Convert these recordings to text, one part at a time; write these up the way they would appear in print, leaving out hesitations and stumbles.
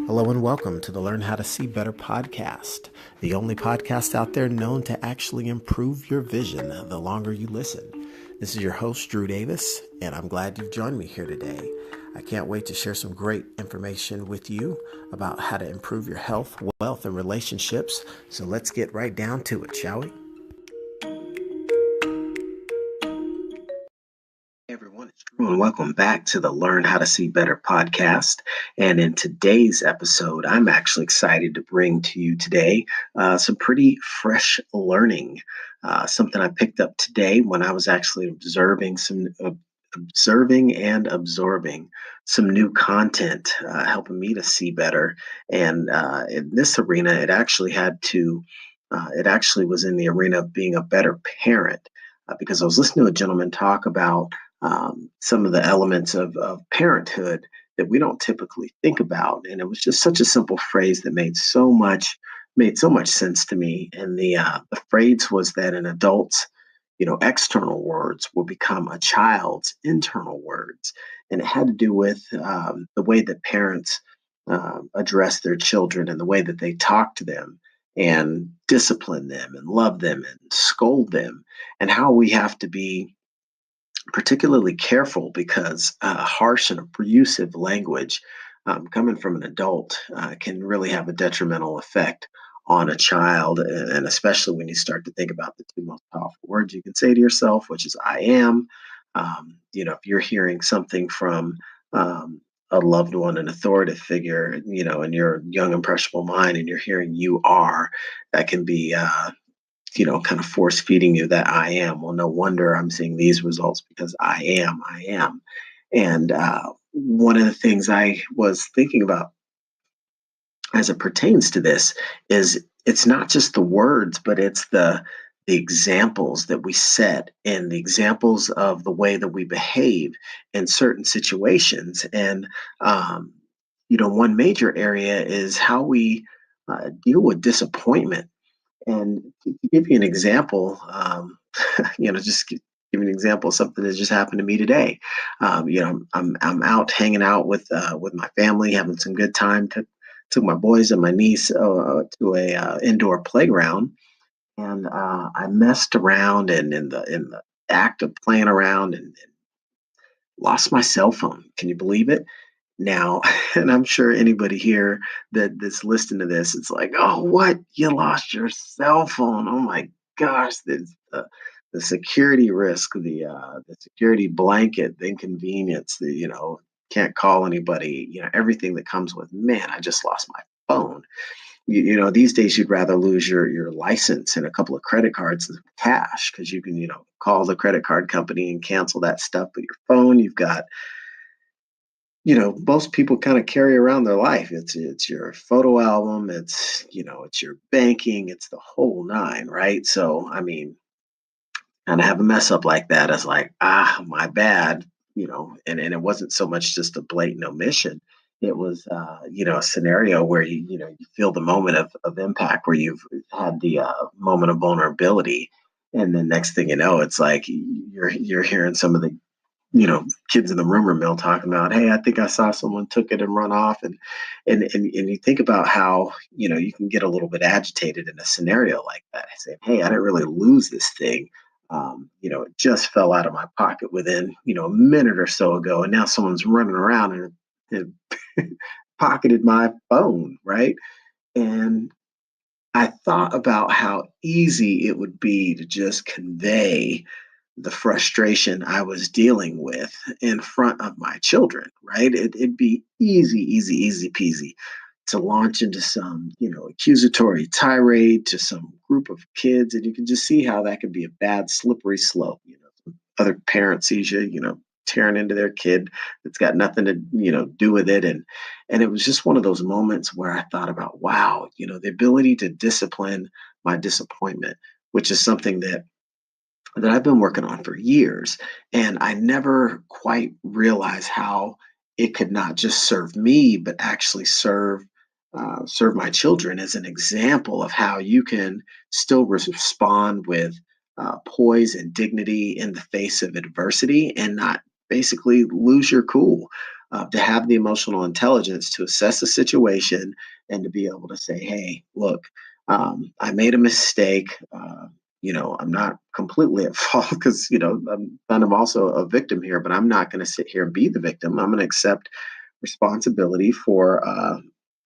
Hello and welcome to the Learn How to See Better podcast, the only podcast out there known to actually improve your vision the longer you listen. This is your host, Drew Davis, and I'm glad you've joined me here today. I can't wait to share some great information with you about how to improve your health, wealth, and relationships. So let's get right down to it, shall we? Hey everyone, it's Drew, and welcome back to the Learn How to See Better podcast. And in today's episode, I'm actually excited to bring to you today some pretty fresh learning. Something I picked up today when I was actually observing and absorbing some new content, helping me to see better. And in this arena, it actually was in the arena of being a better parent. Because I was listening to a gentleman talk about some of the elements of parenthood that we don't typically think about, and it was just such a simple phrase that made so much sense to me. And the phrase was that an adult's external words will become a child's internal words, and it had to do with the way that parents address their children and the way that they talk to them and discipline them and love them and scold them, and how we have to be particularly careful because harsh and abusive language coming from an adult can really have a detrimental effect on a child, and especially when you start to think about the two most powerful words you can say to yourself, which is "I am." If you're hearing something from a loved one, an authoritative figure, in your young impressionable mind, and you're hearing "you are," that can be kind of force feeding you that I am. Well, no wonder I'm seeing these results because I am, I am. And one of the things I was thinking about as it pertains to this is it's not just the words, but it's the examples that we set and the examples of the way that we behave in certain situations. And one major area is how we deal with disappointment. And to give you an example, give you an example of something that just happened to me today. I'm out hanging out with my family, having some good time. Took my boys and my niece to a indoor playground, and I messed around, and in the act of playing around, and lost my cell phone. Can you believe it? Now, and I'm sure anybody here that's listening to this, it's like, oh, what? You lost your cell phone? Oh my gosh, the security risk, the security blanket, the inconvenience, can't call anybody, everything that comes with. Man, I just lost my phone. These days you'd rather lose your license and a couple of credit cards than cash, because you can call the credit card company and cancel that stuff. But your phone, you've got most people kind of carry around their life. It's your photo album, it's your banking, it's the whole nine, right? So I mean, and I have a mess up like that, it's like, my bad, and it wasn't so much just a blatant omission. It was a scenario where you feel the moment of impact, where you've had the moment of vulnerability, and then next thing you know, it's like you're hearing some of the kids in the rumor mill talking about, hey, I think I saw someone took it and run off. And you think about how, you can get a little bit agitated in a scenario like that, saying, hey, I didn't really lose this thing. It just fell out of my pocket within, a minute or so ago. And now someone's running around and pocketed my phone, right? And I thought about how easy it would be to just convey the frustration I was dealing with in front of my children, right? It'd be easy peasy to launch into some, accusatory tirade to some group of kids. And you can just see how that could be a bad, slippery slope. Other parent sees tearing into their kid that's got nothing to, do with it. And it was just one of those moments where I thought about, wow, the ability to discipline my disappointment, which is something that I've been working on for years. And I never quite realized how it could not just serve me, but actually serve my children as an example of how you can still respond with poise and dignity in the face of adversity and not basically lose your cool. to have the emotional intelligence to assess the situation and to be able to say, hey, look, I made a mistake. I'm not completely at fault because, I'm kind of also a victim here, but I'm not going to sit here and be the victim. I'm going to accept responsibility for,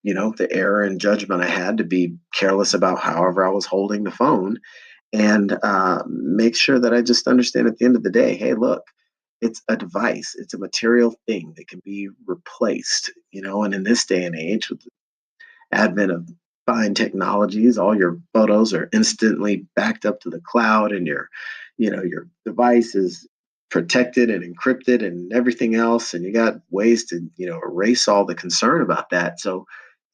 the error and judgment I had to be careless about however I was holding the phone, and make sure that I just understand at the end of the day, hey, look, it's a device, it's a material thing that can be replaced, and in this day and age, with advent of fine technologies, all your photos are instantly backed up to the cloud, and your device is protected and encrypted and everything else, and you got ways to erase all the concern about that. So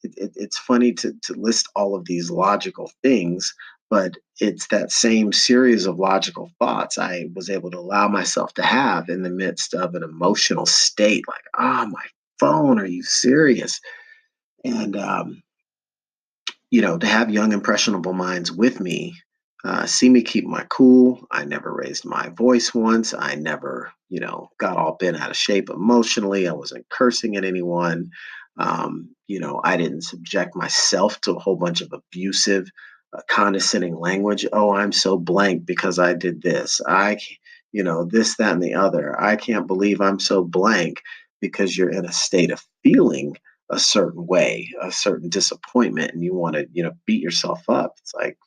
it's funny to list all of these logical things, but it's that same series of logical thoughts I was able to allow myself to have in the midst of an emotional state, like, my phone, are you serious? And to have young, impressionable minds with me, see me keep my cool. I never raised my voice once. I never, got all bent out of shape emotionally. I wasn't cursing at anyone. I didn't subject myself to a whole bunch of abusive, condescending language. Oh, I'm so blank because I did this. This, that, and the other. I can't believe I'm so blank because you're in a state of feeling a certain way, a certain disappointment, and you want to, beat yourself up. It's like,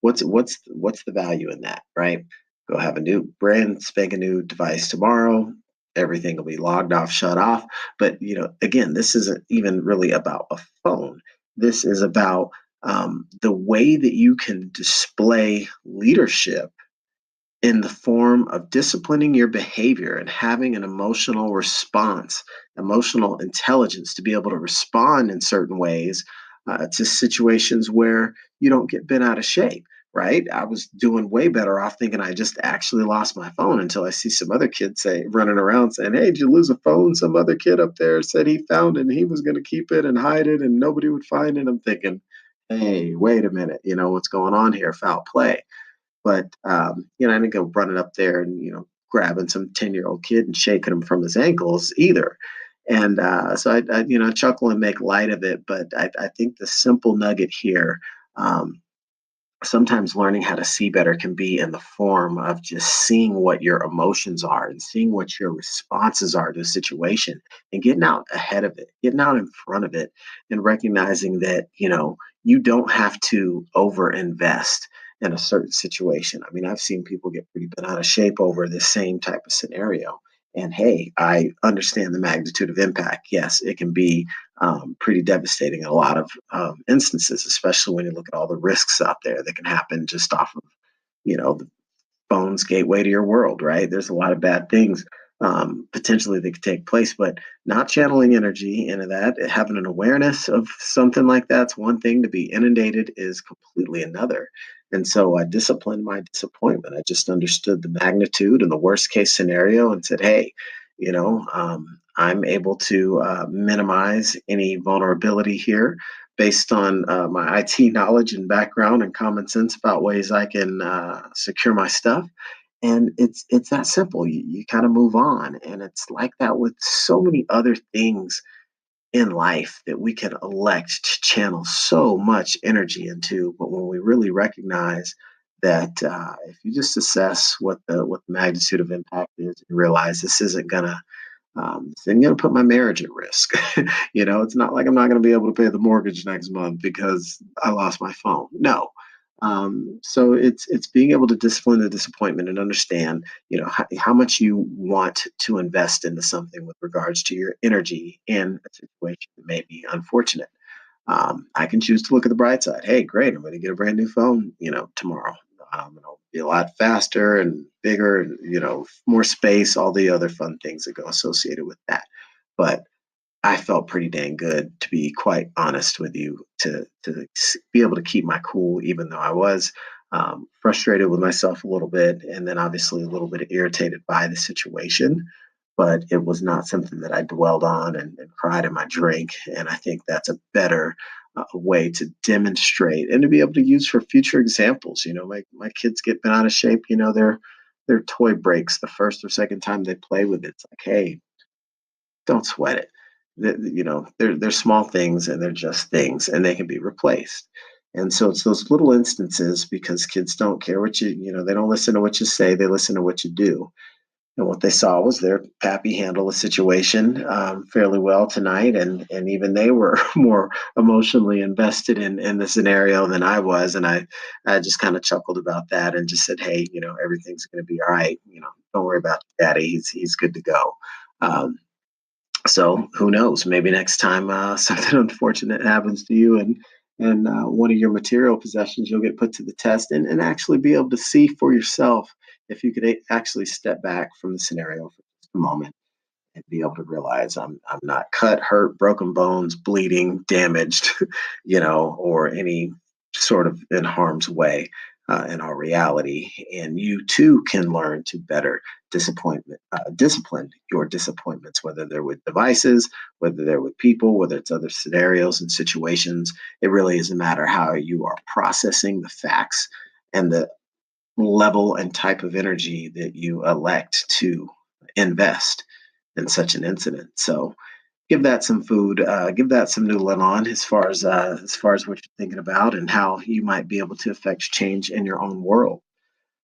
what's the value in that, right? Go have a new brand spanking new device tomorrow. Everything will be logged off, shut off. But again, this isn't even really about a phone. This is about the way that you can display leadership in the form of disciplining your behavior and having an emotional response, emotional intelligence to be able to respond in certain ways to situations where you don't get bent out of shape. Right? I was doing way better off thinking I just actually lost my phone until I see some other kid say running around saying, "Hey, did you lose a phone?" Some other kid up there said he found it and he was going to keep it and hide it and nobody would find it. I'm thinking, hey, wait a minute, what's going on here? Foul play. But I didn't go running up there and grabbing some 10-year-old kid and shaking him from his ankles either. And so I chuckle and make light of it. But I think the simple nugget here, um, sometimes learning how to see better can be in the form of just seeing what your emotions are and seeing what your responses are to a situation and getting out ahead of it, getting out in front of it, and recognizing that, you don't have to over invest in a certain situation. I mean, I've seen people get pretty bent out of shape over the same type of scenario. And hey, I understand the magnitude of impact. Yes, it can be pretty devastating in a lot of instances, especially when you look at all the risks out there that can happen just off of, the phone's gateway to your world, right? There's a lot of bad things potentially that could take place, but not channeling energy into that, having an awareness of something like that's one thing. To be inundated is completely another. And so I disciplined my disappointment. I just understood the magnitude and the worst case scenario and said, hey, I'm able to minimize any vulnerability here based on my IT knowledge and background and common sense about ways I can secure my stuff. And it's that simple. You kind of move on, and it's like that with so many other things in life that we can elect to channel so much energy into. But when we really recognize that, if you just assess what the magnitude of impact is and realize this isn't gonna then going to put my marriage at risk. It's not like I'm not going to be able to pay the mortgage next month because I lost my phone. No. So it's being able to discipline the disappointment and understand, how much you want to invest into something with regards to your energy in a situation that may be unfortunate. I can choose to look at the bright side. Hey, great! I'm going to get a brand new phone, tomorrow. It'll be a lot faster and bigger, and more space. All the other fun things that go associated with that. But I felt pretty dang good, to be quite honest with you, to be able to keep my cool, even though I was frustrated with myself a little bit, and then obviously a little bit irritated by the situation. But it was not something that I dwelled on and cried in my drink. And I think that's a better way to demonstrate and to be able to use for future examples. My kids get bent out of shape. Their toy breaks the first or second time they play with it. It's like, hey, don't sweat it. They're small things and they're just things and they can be replaced. And so it's those little instances because kids don't care what they don't listen to what you say, they listen to what you do. And what they saw was their pappy handle the situation fairly well tonight, and even they were more emotionally invested in the scenario than I was, and I just kind of chuckled about that and just said, hey, everything's going to be all right. Don't worry about Daddy. He's good to go. Um, so who knows? Maybe next time something unfortunate happens to you, and one of your material possessions, you'll get put to the test and actually be able to see for yourself if you could actually step back from the scenario for just a moment and be able to realize I'm not cut, hurt, broken bones, bleeding, damaged, or any sort of in harm's way in our reality. And you too can learn to better discipline your disappointments, whether they're with devices, whether they're with people, whether it's other scenarios and situations. It really doesn't matter how you are processing the facts and the level and type of energy that you elect to invest in such an incident. So give that some food, give that some noodling on as far as what you're thinking about and how you might be able to affect change in your own world.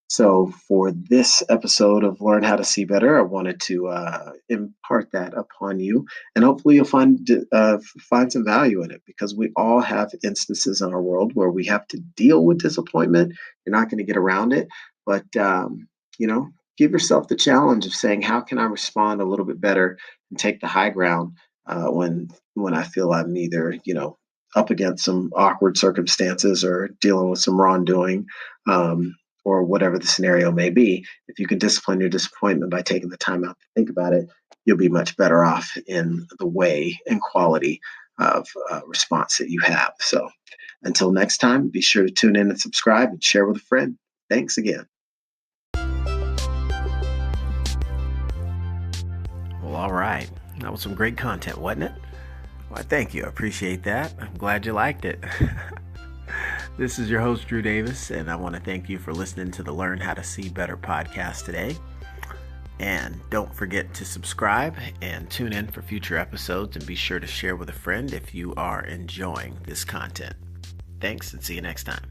So, for this episode of Learn How to See Better, I wanted to impart that upon you, and hopefully you'll find some value in it because we all have instances in our world where we have to deal with disappointment. You're not going to get around it, but give yourself the challenge of saying, "How can I respond a little bit better and take the high ground when I feel I'm either up against some awkward circumstances or dealing with some wrongdoing." Or whatever the scenario may be, if you can discipline your disappointment by taking the time out to think about it, you'll be much better off in the way and quality of response that you have. So until next time, be sure to tune in and subscribe and share with a friend. Thanks again. Well, all right. That was some great content, wasn't it? Well, thank you. I appreciate that. I'm glad you liked it. This is your host, Drew Davis, and I want to thank you for listening to the Learn How to See Better podcast today. And don't forget to subscribe and tune in for future episodes, and be sure to share with a friend if you are enjoying this content. Thanks, and see you next time.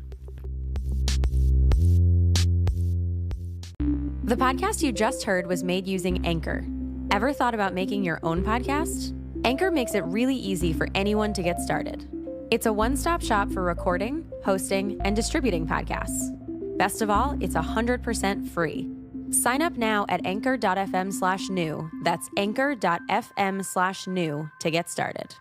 The podcast you just heard was made using Anchor. Ever thought about making your own podcast? Anchor makes it really easy for anyone to get started. It's a one-stop shop for recording, hosting, and distributing podcasts. Best of all, it's 100% free. Sign up now at anchor.fm/new. That's anchor.fm/new to get started.